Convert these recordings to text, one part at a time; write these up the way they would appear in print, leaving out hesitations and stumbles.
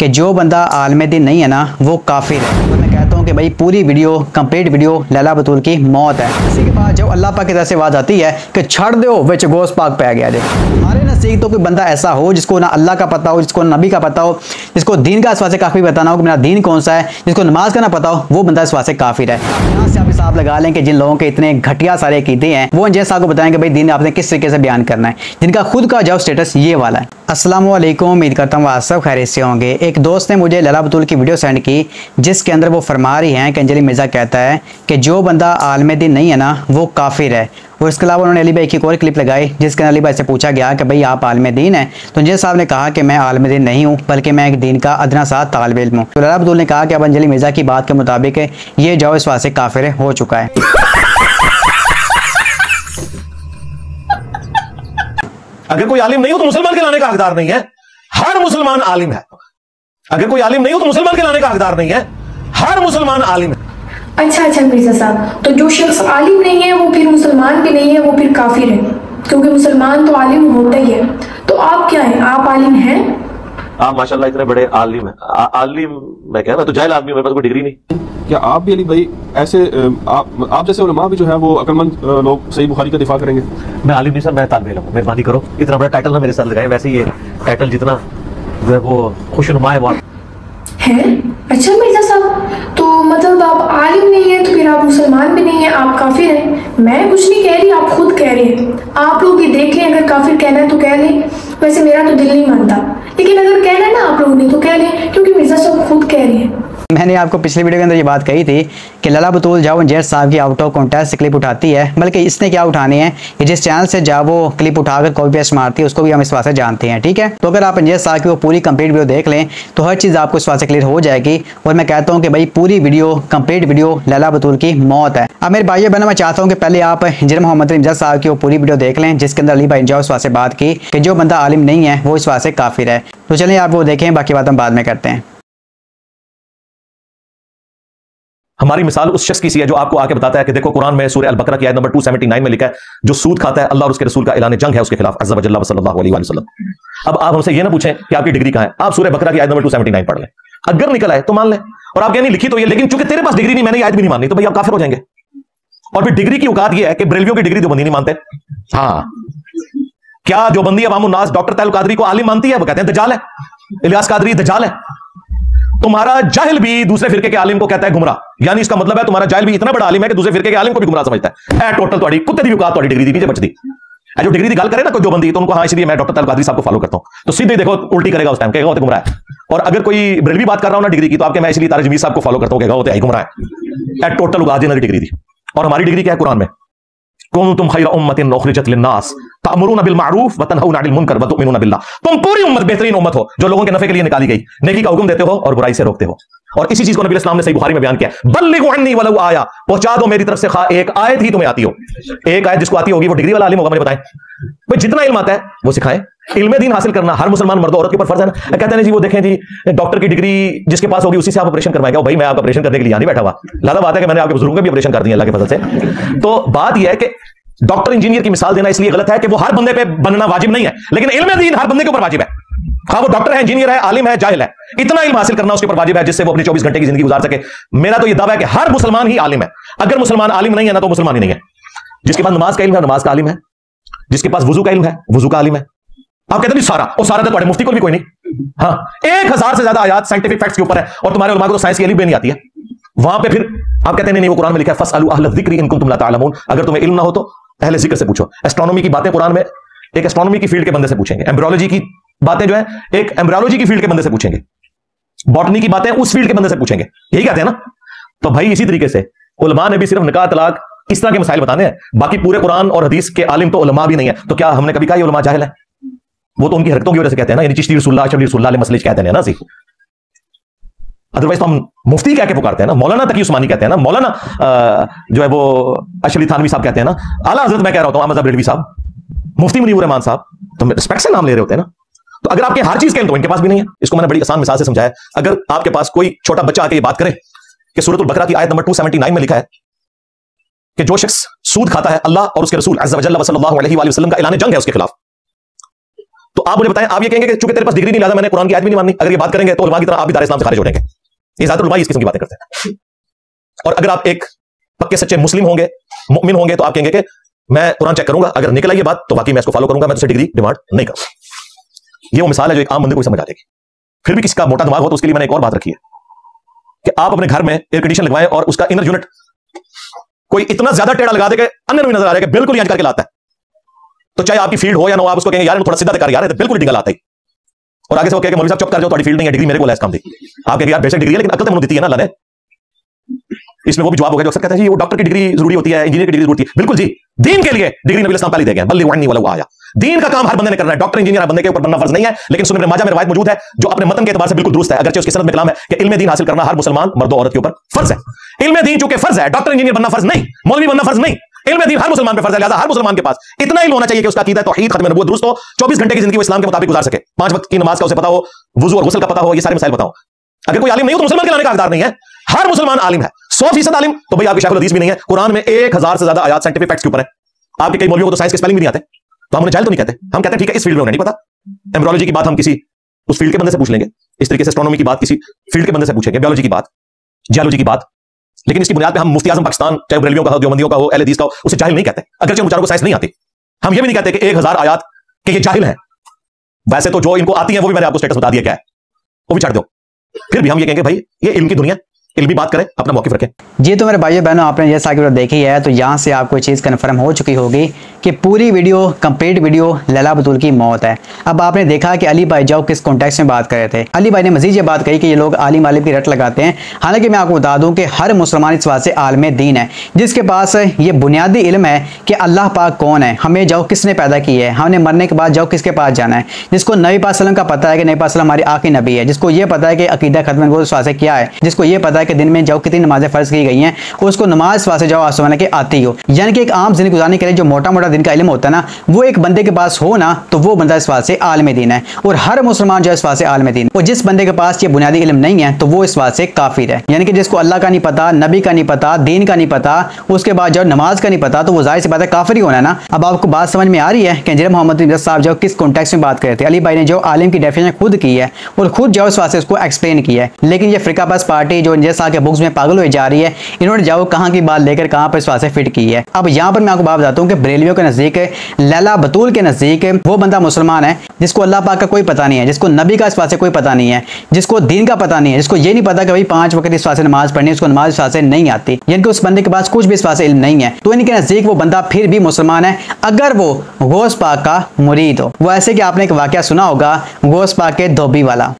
कि जो बंदा आलिम दीन नहीं है ना वो काफिर है। तो मैं कहता हूँ कि भाई पूरी वीडियो कंप्लीट वीडियो लैला बतूल की मौत है। इसी के बाद जब अल्लाह पाक की तरफ से आवाज़ आती है कि छड़ दो विच गोश्त पाक पै गया। हमारे नज़दीक तो कोई बंदा ऐसा हो जिसको ना अल्लाह का पता हो, जिसको नबी का पता हो, जिसको दीन का इस वास्ते काफ़ी बताना हो कि मेरा दीन कौन सा है, जिसको नमाज का ना पता हो, वो बंदा इस वास्ते काफिर है। यहाँ से आप हिसाब लगा लें कि जिन लोगों के इतने घटिया सारे अकीदे हैं वो अंजय साहब को बताएं कि भाई दीन आपने किस तरीके से बयान करना है, जिनका खुद का जॉब स्टेटस ये वाला है। अस्सलाम वालेकुम, उम्मीद करता हूँ आप सब खैरियत से होंगे। एक दोस्त ने मुझे लैला बतूल की वीडियो सेंड की जिसके अंदर वो फरमा रही हैं कि अंजलि मिर्ज़ा कहता है कि जो बंदा आलिम दीन नहीं है ना वो काफिर है। और इसके अलावा उन्होंने अली भाई की एक और क्लिप लगाई जिसके अंदर अली भाई से पूछा गया कि भाई आप आलिम दीन हैं, तो अंजलि साहब ने कहा कि मैं आलिम दीन नहीं हूँ बल्कि मैं एक दीन का अदना सा तालिब इल्म हूँ। तो लैला बतूल ने कहा कि अब अंजलि मिर्ज़ा की बात के मुताबिक ये जो इस वास्ते काफिर हो चुका है। अगर कोई आलिम नहीं हो तो मुसलमान के लाने का हकदार नहीं है। हर मुसलमान आलिम है। अगर कोई आलिम नहीं हो तो मुसलमान के लाने का हकदार नहीं है। हर मुसलमान आलिम है। अच्छा मिर्जा साहब, तो जो शख्स आलिम नहीं है वो फिर मुसलमान भी नहीं है, वो फिर काफिर है, क्योंकि मुसलमान तो आलिम होता ही है। तो आप क्या हैं? आप आलिम हैं? आप माशाल्लाह इतने बड़े आलिम हैं। आलिम मैं क्या, मैं तो जाहिल आदमी हूं, मेरे पास कोई डिग्री नहीं। क्या आप भी अली भाई ऐसे आप जैसे उलमा भी जो है वो अक्लमंद लोग सही बुखारी का दिफा करेंगे? मैं आलिम नहीं सर, मैं तालिब इल्म हूं। मेहरबानी करो, इतना बड़ा टाइटल ना मेरे सर लगाए। वैसे ये टाइटल जितना जो है वो खुशनुमा है वो है। अच्छा मिर्जा साहब, तो मतलब आप आलिम नहीं है तो फिर आप मुसलमान भी नहीं है, आप काफिर हैं। मैं कुछ नहीं कह रही, आप खुद कह रहे हैं। आप लोग भी देख लें, अगर काफिर कहना है तो कह लें। वैसे मेरा तो दिल नहीं मानता, लेकिन अगर कहना है ना आप लोगों ने तो कह लें, क्योंकि मिर्जा साहब खुद कह रहे हैं। मैंने आपको पिछली वीडियो के अंदर ये बात कही थी कि लैला बतूल जब अंजैर साहब की आउट ऑफ कॉन्टेस्ट क्लिप उठाती है, बल्कि इसने क्या उठानी है कि जिस चैनल से जब वो क्लिप उठाकर कॉपी पेस्ट मारती है उसको भी हम इस वास्ते जानते हैं, ठीक है। तो अगर आप अंजैर साहब की वो पूरी कंप्लीट वीडियो देख लें तो हर चीज़ आपको इस वास्ते क्लियर हो जाएगी। और मैं कहता हूँ कि भाई पूरी वीडियो कंप्लीट वीडियो लैला बतूल की मौत है। अब मेरे भाइयों बहनों, मैं चाहता हूँ कि पहले आप इंजीनियर मोहम्मद मिर्जा साहब की वो पूरी वीडियो देख लें जिसके अंदर अली भाई इंजा उस वास्ते बात की कि जो बंदा आलिम नहीं है वो इस वास्ते काफिर है। तो चलिए आप वो देखें, बाकी बात हम बाद में करते हैं। हमारी मिसाल उस शख्स की सी है जो आपको आके बताता है कि देखो कुरान में सूरह अल बकरा की आयत नंबर 279 में लिखा है जो सूद खाता है अल्लाह और उसके रसूल का ऐलान जंग है उसके खिलाफ अज़्ज़ा वजल्ला सल्लल्लाहु अलैहि वसल्लम। अब आप हमसे ये ना पूछें कि आपकी डिग्री कहां है, आप सूरह बकरा की आयत नंबर 279 पढ़ लें, अगर निकल आए तो मान लें। और आप कहनी लिखी तो ये, लेकिन चूंकि तेरे पास डिग्री नहीं, मैंने ये आयत भी नहीं मानी, तो भाई आप काफिर हो जाएंगे। और फिर डिग्री की औकात ये है कि बरेलवियों की डिग्री देवबंदी नहीं मानते। हाँ, क्या जो बंदी अवामुन नास डॉक्टर तैयब कादरी को आलिम मानती है? वो कहते हैं दज्जाल है, इलियास कादरी दज्जाल है। तुम्हारा जाहिल भी दूसरे फिरके के आलिम को कहता है गुमराह, यानी इसका मतलब है तुम्हारा जाहिल भी इतना बड़ा आलिम है कि दूसरे फिरके के आलिम को भी गुमराह समझता है। टोटल तुम्हारी कुत्ते दी औकात तुम्हारी डिग्री दी नीचे बचती। जो डिग्री की गल करे ना कोई जो बंदी, तो उनको हाँ इसलिए मैं डॉक्टर तैयब कादरी साहब को फॉलो करता हूं, तो सीधे देखो उल्टी करेगा उस टाइम, कहेगा वो तो गुमराह है। और अगर कोई बरेलवी बात कर रहा हूं ना डिग्री की, तो आपके मैं इसलिए तारिक जमीर साहब को फॉलो करता हूं, कहेगा वो तो गुमराह है। टोटल औकात जिन्होंने डिग्री दी। और हमारी डिग्री क्या है कुरान में? कुंतुम खैरा उम्मतिन उखरिजत लिन्नास तामुरूना बिल मारूफ व तनहौना अनिल मुनकर व तुमिनूना बिल्लाह। तुम पूरी उम्मत बेहतरीन उम्मत हो जो लोगों के नफे के लिए निकाली गई, नेकी का हुक्म देते हो और बुराई से रोकते हो। और इसी चीज को नबी इस्लाम ने सही बुखारी में बयान किया, बल्लिगु अन्नी वलौ आया, पहुंचा दो मेरी तरफ से खा एक आयत ही तुम्हें आती हो। एक आयत जिसको आती होगी वो डिग्री वाला आलिम होगा। मुझे बताएं भाई, जितना इल्म आता है वो सिखाएं। इल्म दीन हासिल करना हर मुसलमान मर्द औरत के ऊपर फर्ज है ना। कहते हैं जी वो देखें जी डॉक्टर की डिग्री जिसके पास होगी उसी से आप ऑपरेशन करवाएंगे। भाई मैं आपका ऑपरेशन करने के लिए नहीं बैठा हुआ, लादा बात है कि मैंने आपके बुजुर्गों के भी ऑपरेशन कर दिए अल्लाह के फजल से। तो बात यह है कि डॉक्टर इंजीनियर की मिसाल देना इसलिए गलत है कि वो हर बंदे पे बनना वाजिब नहीं है, लेकिन इल्म दीन हर बंदे के ऊपर वाजिब है। हाँ वो डॉक्टर है, इंजीनियर है, आलिम है, जाहिल है, इतना इल्म हासिल करना उसके ऊपर वाजिब है जिससे वो अपनी 24 घंटे की जिंदगी गुजार सके। मेरा तो ये दावा है कि हर मुसलमान ही आलिम है। अगर मुसलमान आलिम नहीं है ना तो मुसलमान ही नहीं है। जिसके पास नमाज का इल्म है नमाज का आलिम है, जिसके पास वुजू का इल्म है वुजू का आलिम है। आप कहते नहीं सारा, और सारा तो तुम्हारे मुफ्ती को भी कोई नहीं। हाँ 1000 से ज्यादा आयात साइंटिफिक फैक्ट्स के ऊपर है और तुम्हारे उलमा को तो साइंस की अलीफ भी नहीं आती है। वहां पे फिर आप कहते नहीं वो कुरान में लिखा है फसअलू अहल ज़िक्रि इन कुंतुम ला तालमून, अगर तुम्हें इल्म ना हो तो अहले जिक्र से पूछो। एस्ट्रोनॉमी की बातें कुरान में एक एस्ट्रोनॉमी की फील्ड के बंदे से पूछेंगे, एम्ब्रियोलॉजी की बातें जो है एक एम्ब्रियोलॉजी की फील्ड के बंदे से पूछेंगे, बॉटनी की बातें उस फील्ड के बंदे से पूछेंगे। यही कहते हैं ना। तो भाई इसी तरीके से उलमा ने भी सिर्फ निकाह तलाक इस तरह के मसाइल बताने हैं, बाकी पूरे कुरान और हदीस के आलिम तो उलमा भी नहीं है। तो क्या हमने कभी कहा ये उलमा जाहिल है? वो तो उनकी हरकतों की वजह से कहते हैं ना, यानी चिश्ती रसूलुल्लाह शबली रसूलुल्लाह मसले कहते हैं ना सी। अदरवाइज तो हम मुफ्ती कह के पुकारते हैं ना, मौलाना तकी उस्मानी कहते हैं ना, मौलाना जो है वो अशरफ अली थानवी साहब कहते हैं ना, आला हजरत मैं कह रहा हूं अहमद बरेलवी साहब, मुफ्ती मुनीर रहमान साहब, तो रिस्पेक्ट से नाम ले रहे होते हैं ना। तो अगर आपके हर चीज के तो इनके पास भी नहीं है। इसको मैंने बड़ी आसान मिसाल से समझाया। अगर आपके पास कोई छोटा बच्चा आके ये बात करे कि सूरह अल बकरा की आयत नंबर 279 में लिखा है कि जो शख्स सूद खाता है अल्लाह और उसके रसूल अज़्ज़ा वजल्ला सल्लल्लाहु अलैहि वसल्लम का ऐलान जंग है उसके खिलाफ, तो आप मुझे बताएं, आप ये कहेंगे कि चूंकि तेरे पास डिग्री नहीं, लिहाजा मैंने कुरान की आयत भी नहीं माननी। अगर ये बात करेंगे तो उलमा की तरह आप भी दार इस्लाम से खारिज हो जाएंगे। ये ज्यादातर उलमा इस किस्म की बातें करते हैं। और अगर आप एक पक्के सच्चे मुस्लिम होंगे, मुमिन होंगे, तो आप कहेंगे कि मैं कुरान चेक करूंगा, अगर निकल आई ये बात तो बाकी मैं इसको फॉलो करूंगा, मैं तुझसे डिग्री डिमांड नहीं करूंगा। ये वो मिसाल है जो एक आम बंदे को समझ आ जाएगी। फिर भी किसी का मोटा दिमाग हो तो उसके लिए मैंने एक और बात रखी है कि आप अपने घर में एयर कंडीशन लगवाएं और उसका इनर यूनिट कोई इतना ज्यादा टेढ़ा लगा दे कि अंदर भी नजर आ रहा है कि बिल्कुल यहां करके लाता है, तो चाहे आपकी फील्ड हो या ना हो, आप उसको कहेंगे यार थोड़ा सीधा कर, यार बिल्कुल डिंगा लाता है। और आगे से वो कहेगा मौलवी साहब चुप कर जाओ, तुम्हारी फील्ड नहीं है, डिग्री मेरे को है, इस काम दी। आप कहेंगे यार बेशक डिग्री है लेकिन अकल तो मुझे दी है ना अल्लाह ने। इसमें वो भी जवाब होगा जो अक्सर कहते हैं जी वो डॉक्टर की डिग्री जरूरी होती है, इंजीनियर की डिग्री जरूरी होती है। बिल्कुल जी, दीन के लिए डिग्री नबी इस्लाम पहले दे गए, बल्ली वानी वाला आया। दीन का काम हर बंदे ने करना है, डॉक्टर इंजीनियर बंदे के ऊपर बनना फर्ज नहीं है। लेकिन सुनन इब्न माजा में रिवायत मौजूद है जो अपने मतन के एतबार से बिल्कुल दुरुस्त है, अगरचे उसकी सनद में कलाम है कि इल्म दीन हासिल करना हर मुसलमान मर्द और औरत के ऊपर फर्ज है। इल्म दीन चूंकि फर्ज है, डॉक्टर इंजीनियर बनना फर्ज नहीं, मौलवी बनना फर्ज नहीं, इल्म दीन हर मुसलमान पे फर्ज है। लिहाजा हर मुसलमान के पास इतना इल्म होना चाहिए कि उसका अकीदा तौहीद खत्म नबूवत दुरुस्त हो, 24 घंटे की जिंदगी वो इस्लाम के मुताबिक गुजार सके, 5 वक्त की नमाज का उसे पता हो, वुजू और गुस्ल का पता हो, ये सारे मसाइल पता हो। अगर कोई आलिम नहीं हो तो मुसलमान के लाने का हकदार नहीं है। हर मुसलमान आलिम है, 100% आलिम। तो भाई आपके शेखुल हदीस भी नहीं है, कुरान में 1000 से ज्यादा आयात साइंटिफिक फैक्ट्स के ऊपर है। आपके कई मौलवियों को तो साइंस के स्पेलिंग भी नहीं आते, तो हम उन्हें जाहिल तो नहीं कहते, हम कहते हैं ठीक है इस फील्ड में उन्हें नहीं पता। एम्ब्रोलॉजी की बात हम किसी उस फील्ड के बंदे से पूछ लेंगे, इस तरीके से एस्ट्रोनॉमी की बात किसी फील्ड के बंदे से पूछेंगे, बायोलॉजी की बात, जियोलॉजी की बात। लेकिन इसकी बुनियाद पे हम मुफ्ती आजम पाकिस्तान, चाहे बरेलियों का हो, देवबंदियों का हो, अहले हदीस का हो, उसे जाहिल नहीं कहते। अगरचे उन बेचारों को साइंस नहीं आती। हम ये भी नहीं कहते कि 1000 आयात के ये जाहिल है। वैसे तो जो इनको आती है वो भी मैंने आपको स्टेटस बता दिया क्या है, वो भी छाड़ दो। फिर भी हम ये कहेंगे भाई ये इल्म की दुनिया, इल्मी बात करें, अपना मौक़िफ़ रखें। जी तो मेरे भाइयों बहनों, आपने जैसा कि देखी है तो यहाँ से आपको चीज़ कन्फर्म हो चुकी होगी कि पूरी वीडियो कंप्लीट वीडियो लैला बतूल की मौत है। अब आपने देखा कि अली भाई जाओ किस कॉन्टेक्स्ट में बात कर रहे थे। अली भाई ने मजीद ये बात कही कि ये लोग आलिम आलिम की रट लगाते हैं। हालांकि मैं आपको बता दूं कि हर मुसलमान इस बात से आलिम दीन है जिसके पास ये बुनियादी इल्म है कि अल्लाह पाक कौन है, हमें जाओ किसने पैदा की है, हमने मरने के बाद जाओ किसके पास जाना है, जिसको नबी पाक सल्लम का पता है कि नबी पाक सल्लम हमारे आखिरी नबी है, जिसको ये पता है कि अकीदा खत्म नबूवत से क्या है, जिसको ये पता है कि दिन में जाओ कितनी नमाजें फर्ज की गई हैं, उसको नमाज वास्ते जाओ आसमान के आती हो। यानी कि एक आम जिंदगी गुजारने के लिए जो मोटा मोटा दिन का इल्म होता है ना, वो एक बंदे के पास हो ना तो वो बंदा इस बात से आलिम दीन है। और हर मुसलमान जो इस बात से आलिम दीन, और जिस बंदे के पास ये बुनियादी इल्म नहीं है तो वो इस बात से काफिर है। यानी कि जिसको अल्लाह का नहीं पता, नबी का नहीं पता, दीन का नहीं पता, उसके बाद जो नमाज का नहीं पता, तो वो जाहिर सी बात है काफिर ही होना है ना। अब आपको बात समझ में आ रही है कि इंजीनियर मोहम्मद इमरान साहब जो किस कॉन्टेक्स्ट में बात कर रहे थे। अली भाई ने जो आलिम की डेफिनेशन खुद की है और खुद जो इस बात से उसको एक्सप्लेन किया है। लेकिन ये फिरका बस पार्टी जो इंजीनियर साहब के बुक्स में पागल हुई जा रही है, इन्होंने जाओ कहाँ की बात लेकर कहाँ पर इस बात से फिट की है। अब यहाँ पर मैं आपको बात बताता हूँ कि बरेलियों के नजदीक, लैला बतूल के नजदीक वो बंदा मुसलमान है जिसको अल्लाह पाक का कोई पता नहीं है, जिसको नबी का इस बात से कोई पता नहीं है, जिसको दीन का पता नहीं है, जिसको ये नहीं पता कि भाई 5 वक्त इस बात से नमाज पढ़नी है, उसको नमाज इस बात से नहीं आती, यानी कि उस बंदे के पास कुछ भी इस बात से इल्म नहीं है, तो इनके नजदीक वो बंदा फिर भी मुसलमान है अगर वो गौस पाक का मुरीद हो। वो ऐसे कि आपने एक वाकया सुना होगा गौस पाक के धोबी वाला।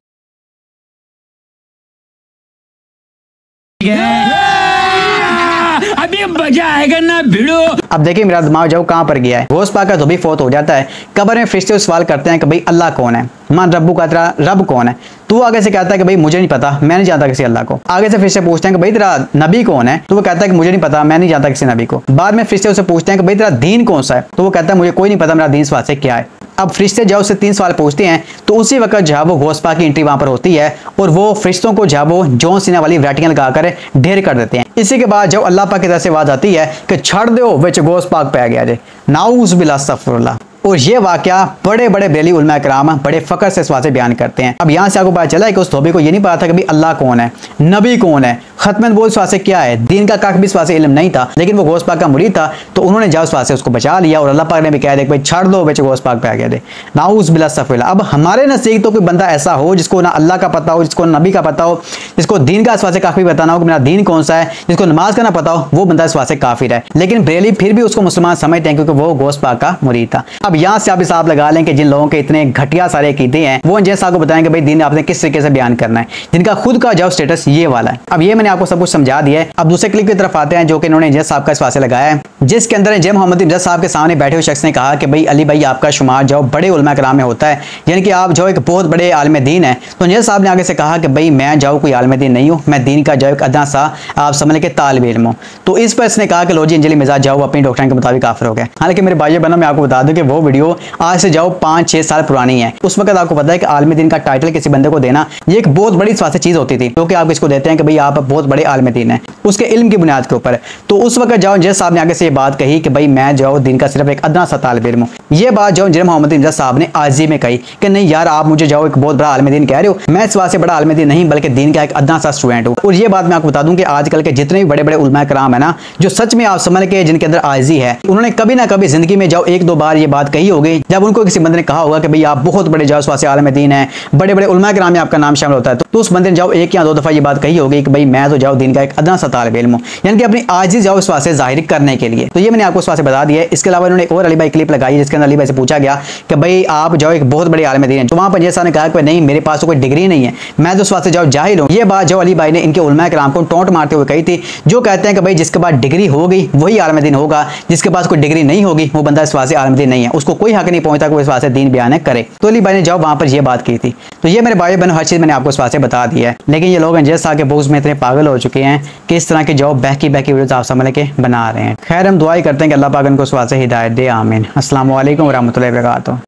अभी मजा आएगा ना भिड़ो। अब देखिए मेरा दिमाग जाओ कहां पर गया है। गौस पाक का धोबी फौत हो जाता है, कब्र में फरिश्ते सवाल करते हैं कि भाई अल्लाह कौन है, मान रब्बू का तेरा रब कौन है, तो वो आगे से कहता है कि भाई मुझे नहीं पता, मैं नहीं जानता किसी अल्लाह को। आगे से फरिश्ते पूछते हैं कि भाई तेरा नबी कौन है, तो वो कहता है कि मुझे नहीं पता, मैं नहीं जानता किसी नबी को। बाद में फरिश्ते उससे पूछते हैं कि भाई तेरा दीन कौन सा है, तो वो कहता है मुझे कोई नहीं पता, मेरा दीन इस बात से क्या है। अब फरिश्ते जब उससे 3 सवाल पूछते हैं तो उसी वक्त जो है वो गौस पाक की एंट्री वहां पर होती है और वो फरिश्तों को जो है वो जॉन सीना वाली वैरायटियां लगाकर ढेर कर देते हैं। इसी के बाद जब अल्लाह पाक की तरफ से आवाज आती है कि छड़ दो विच गौस पाक पे गया जे, नाउज़ बिल्लाह अस्तगफिरुल्लाह। और ये वाकया बड़े बड़े बरेली उलमा कराम बड़े फख्र से इस बात से बयान करते हैं। अब यहाँ से आपको पता चला है कि उस धोबी को ये नहीं पता था कि भाई अल्लाह कौन है, नबी कौन है, खत्म नबूवत इस बात से क्या है, दीन का काक भी इस बात से इल्म नहीं था, लेकिन वो गौस पाक का मुरीद था, तो उन्होंने जाओ इस बात से उसको बचा लिया और अल्लाह पाक ने भी कह दिया भाई छड़ दो बेचे गौस पाक पे आ गया दे, नाउज़ बिल्लाह अस्तगफिरुल्लाह। अब हमारे नज़दीक तो कोई बंदा ऐसा हो जिसको ना अल्लाह का पता हो, जिसको नबी का पता हो, जिसको दीन का इस बात से काफी बताना हो कि मेरा दीन कौन सा है, जिसको नमाज का ना पता हो, वो बंदा इस बात से काफिर है। लेकिन बरेली फिर भी उसको मुसलमान समझते हैं क्योंकि वो गौस पाक का मुरीद था। अब यहाँ से आप हिसाब लगा लें कि जिन लोगों के इतने घटिया सारे अकीदे हैं वो जैसा आपको बताएंगे भाई दीन आपने किस तरीके से बयान करना है, जिनका खुद का जॉब स्टेटस ये वाला है। अब ये मैंने आपको सब कुछ समझा दिया है। अब दूसरे क्लिप की तरफ आते हैं जो कि इन्होंने इंजीनियर साहब का इस वास्ते लगाया है, जिसके अंदर इंजीनियर मोहम्मद इमरान साहब के सामने बैठे हुए शख्स ने कहा कि भाई अली भाई आपका शुमार जो बड़े उलमा कराम में होता है, यानी कि आप जो एक बहुत बड़े आलिम दीन है। तो इंजीनियर साहब ने आगे से कहा कि भाई मैं जाऊँ कोई आलिम दीन नहीं हूँ, मैं दीन का जो एक अदा सा आप समझ के तालिब इल्म हूँ। तो इस पर इसने कहा कि लो जी इंजली मिजाज जाओ अपनी डॉक्टर के मुताबिक काफिर हो गए। हालांकि मेरे भाई बहनों मैं आपको बता दूं कि वो वीडियो आज से जाओ 5-6 साल पुरानी है। उस वक्त आपको पता है कि आलिम दीन का टाइटल किसी बंदे को देना ये एक बहुत बड़ी स्वास्थ्य चीज होती थी, क्योंकि आप इसको देते हैं कि भाई आप बहुत बहुत बड़े आलिम दीन है उसके इल्म की बुनियाद के ऊपर। तो उस वक्त जाओ इंजीनियर साहब ने आगे से ये बात कही कि भाई मैं जाओ दिन का सिर्फ एक अदना सा तालिब इल्म हूँ। ये बात जो इंजीनियर मोहम्मद इंजीनियर साहब ने आजी में कही कि नहीं यार आप मुझे जाओ एक बहुत बड़ा आलिम दीन कह रहे हो, मैं इस बात से बड़ा आलिम दीन नहीं बल्कि दीन का एक अदना सा स्टूडेंट हूँ। और ये बात मैं आपको बता दूं कि आजकल के जितने भी बड़े बड़े उलमा कराम है ना जो सच में आप समझ के जिनके अंदर आजी है, उन्होंने कभी ना कभी जिंदगी में जाओ एक दो बार ये बात कही होगी जब उनको किसी बंदे ने कहा होगा कि भाई आप बहुत बड़े जाओ स्वासी आलिम दीन है, बड़े बड़े उलमा कराम में आपका नाम शामिल होता है, तो उस बंदे ने जाओ एक या दो दफा ये बात कही होगी कि भाई मैं तो जाओ दिन का एक अदना सा तालिब इल्म हूं, यानी कि अपनी आजी जाओ इस वास्ते जाहिर करने के लिए। तो ये मैंने आपको इस वास्ते बता दिया है। इसके अलावा इन्होंने एक और अली भाई क्लिप लगाई जिसके अंदर अली भाई से पूछा गया कि भाई आप जाओ एक बहुत बड़े आलिम दीन है, तो वहां पर जैसा ने कहा कि नहीं मेरे पास तो कोई डिग्री नहीं है, मैं तो इस वास्ते जाओ जाहिल हूं। ये बात जो अली भाई ने इनके उलमा कराम को टोंट मारते हुए कही थी, जो कहते हैं कि भाई जिसके पास डिग्री होगी वही आलिम दीन होगा, जिसके पास कोई डिग्री नहीं होगी वो बंदा इस वास्ते आलिम दीन नहीं है, उसको कोई हक नहीं पहुंचता कि वो इस वास्ते दीन बयान करे। तो अली भाई ने जाओ वहां पर यह बात की थी। तो ये मेरे भाई बहनों हर चीज मैंने आपको इस वास्ते बता दिया है। लेकिन ये लोग इंजीनियर साहब के बुक्स में इतने पागल हो चुके हैं कि इस तरह के जो बहकी वीडियोस आप समझ के बना रहे हैं। खैर हम दुआ करते हैं कि अल्लाह पाक इनको इस वास्ते हिदायत दे। आमीन। अस्सलाम वालेकुम व रहमतुल्लाहि व बरकातहू।